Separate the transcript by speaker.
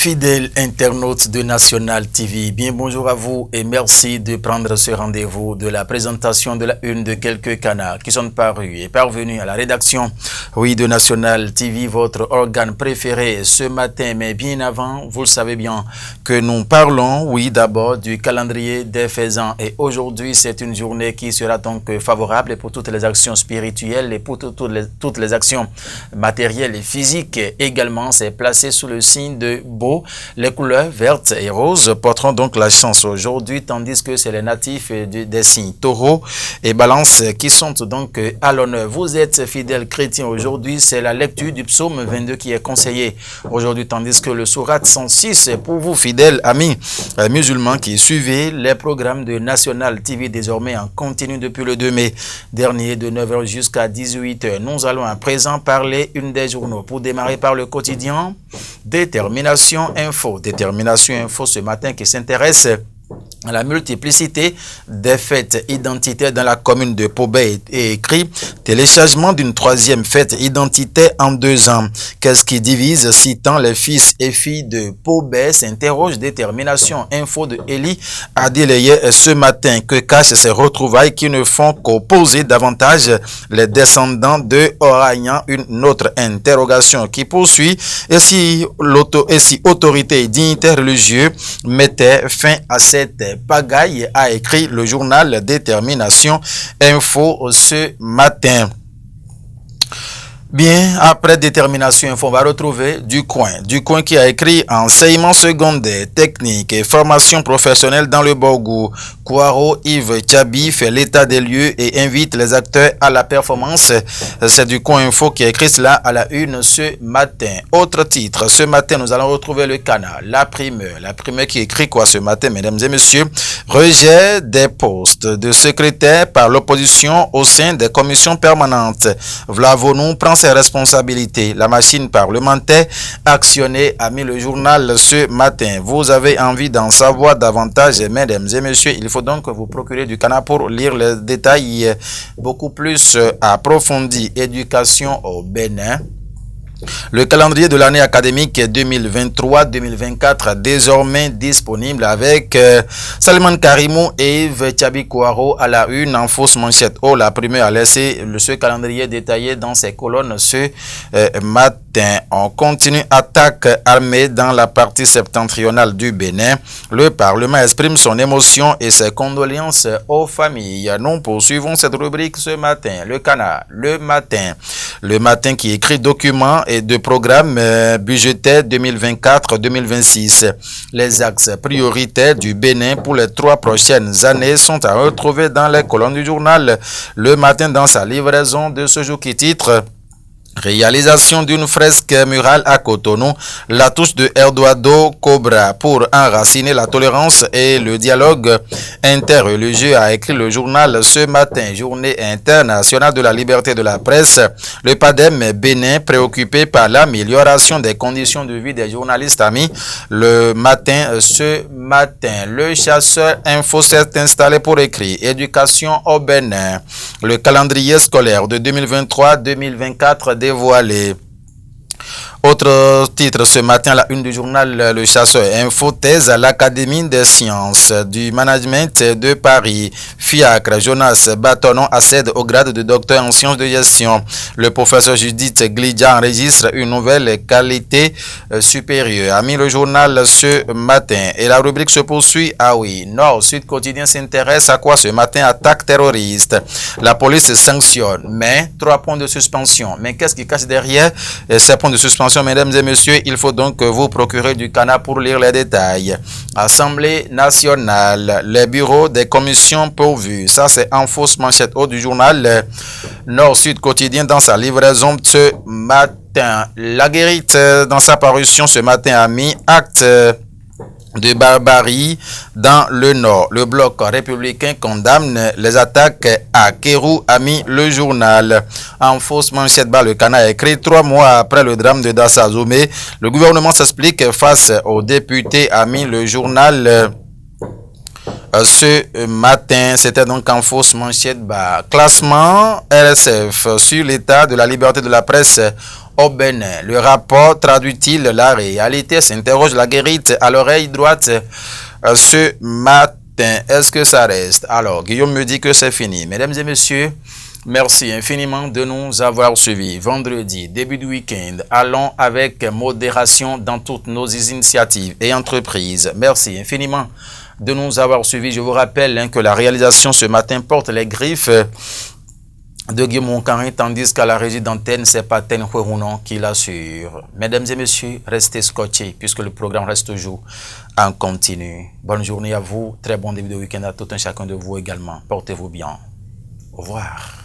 Speaker 1: Fidèles internautes de National TV, bien bonjour à vous et merci de prendre ce rendez-vous de la présentation de la une de quelques canards qui sont parus et parvenus à la rédaction, de National TV, votre organe préféré ce matin. Mais bien avant, vous le savez bien que nous parlons, d'abord du calendrier des faisans. Et aujourd'hui, c'est une journée qui sera donc favorable pour toutes les actions spirituelles et pour toutes les actions matérielles et physiques. Également, c'est placé sous le signe de Beau. Les couleurs vertes et roses porteront donc la chance aujourd'hui, tandis que c'est les natifs des signes taureau et balance qui sont donc à l'honneur. Vous êtes fidèles chrétiens aujourd'hui, c'est la lecture du psaume 22 qui est conseillée aujourd'hui, tandis que le sourate 106 est pour vous fidèles amis musulmans qui suivez les programmes de National TV désormais en continu depuis le 2 mai dernier de 9h jusqu'à 18h. Nous allons à présent parler une des journaux pour démarrer par le quotidien Détermination Info. Détermination Info ce matin qui s'intéresse à la multiplicité des fêtes identitaires dans la commune de Pobé est écrit « Téléchargement d'une troisième fête identitaire en 2 ans. Qu'est-ce qui divise citant les fils et filles de Pobé ?» s'interroge Détermination Info de Eli Adileye ce matin. Que cachent ces retrouvailles qui ne font qu'opposer davantage les descendants de Oragnan? Une autre interrogation qui poursuit. Et si autorité et dignitaires religieux mettaient fin à cette pagaille, a écrit le journal Détermination Info ce matin. Bien, après Détermination Info, on va retrouver Du Coin qui a écrit enseignement secondaire, technique et formation professionnelle dans le Borgou. Kouaro Yves Tchabi fait l'état des lieux et invite les acteurs à la performance. C'est Du Coin Info qui a écrit cela à la une ce matin. Autre titre, ce matin, nous allons retrouver le canard, la primeur. La primeur qui écrit quoi ce matin, mesdames et messieurs? Rejet des postes de secrétaire par l'opposition au sein des commissions permanentes. Vlavonu prend ses responsabilités. La machine parlementaire actionnée a mis le journal ce matin. Vous avez envie d'en savoir davantage, mesdames et messieurs. Il faut donc vous procurer du canard pour lire les détails beaucoup plus approfondis. Éducation au Bénin. Le calendrier de l'année académique 2023-2024 désormais disponible avec Salman Karimou et Yves Tchabi Kouaro à la une en fausse manchette. La première a laissé ce calendrier détaillé dans ses colonnes ce matin. On continue attaque armée dans la partie septentrionale du Bénin. Le Parlement exprime son émotion et ses condoléances aux familles. Nous poursuivons cette rubrique ce matin. Le canard, le matin qui écrit documents et de programme budgétaire 2024-2026. Les axes prioritaires du Bénin pour les 3 prochaines années sont à retrouver dans les colonnes du journal Le Matin dans sa livraison de ce jour qui titre réalisation d'une fresque murale à Cotonou, la touche de Eduardo Cobra pour enraciner la tolérance et le dialogue interreligieux, a écrit le journal ce matin. Journée internationale de la liberté de la presse. Le PADEM Bénin préoccupé par l'amélioration des conditions de vie des journalistes amis. Le matin, ce matin, le chasseur Info s'est installé pour écrire éducation au Bénin. Le calendrier scolaire de 2023-2024 dévoilé. Autre titre ce matin, la une du journal Le Chasseur Info, thèse à l'Académie des sciences du management de Paris. Fiacre, Jonas Batonon accède au grade de docteur en sciences de gestion. Le professeur Judith Glidia enregistre une nouvelle qualité supérieure. A mis le journal ce matin. Et la rubrique se poursuit. Nord-Sud Quotidien s'intéresse à quoi ce matin? Attaque terroriste. La police sanctionne, mais 3 points de suspension. Mais qu'est-ce qui cache derrière ces points de suspension? Mesdames et messieurs, il faut donc vous procurer du canard pour lire les détails. Assemblée nationale, les bureaux des commissions pourvus. Ça, c'est en fausse manchette haut du journal Nord-Sud Quotidien dans sa livraison ce matin. La Guérite, dans sa parution ce matin, a mis acte de barbarie dans le Nord. Le bloc républicain condamne les attaques à Kérou, a mis le journal. En fausse manchette bas, le canard écrit 3 mois après le drame de Dassazoumé. Le gouvernement s'explique face aux députés, a mis le journal ce matin. C'était donc en fausse manchette bas. Classement RSF sur l'état de la liberté de la presse au Bénin. Le rapport traduit-il la réalité? S'interroge la guérite à l'oreille droite ce matin. Est-ce que ça reste? Alors, Guillaume me dit que c'est fini. Mesdames et messieurs, merci infiniment de nous avoir suivis. Vendredi, début du week-end, allons avec modération dans toutes nos initiatives et entreprises. Merci infiniment de nous avoir suivis. Je vous rappelle que la réalisation ce matin porte les griffes de Guillaume Moncarin, tandis qu'à la régie d'antenne, c'est Paten Huerounon qui l'assure. Mesdames et messieurs, restez scotchés puisque le programme reste toujours en continu. Bonne journée à vous, très bon début de week-end à tout un chacun de vous également. Portez-vous bien. Au revoir.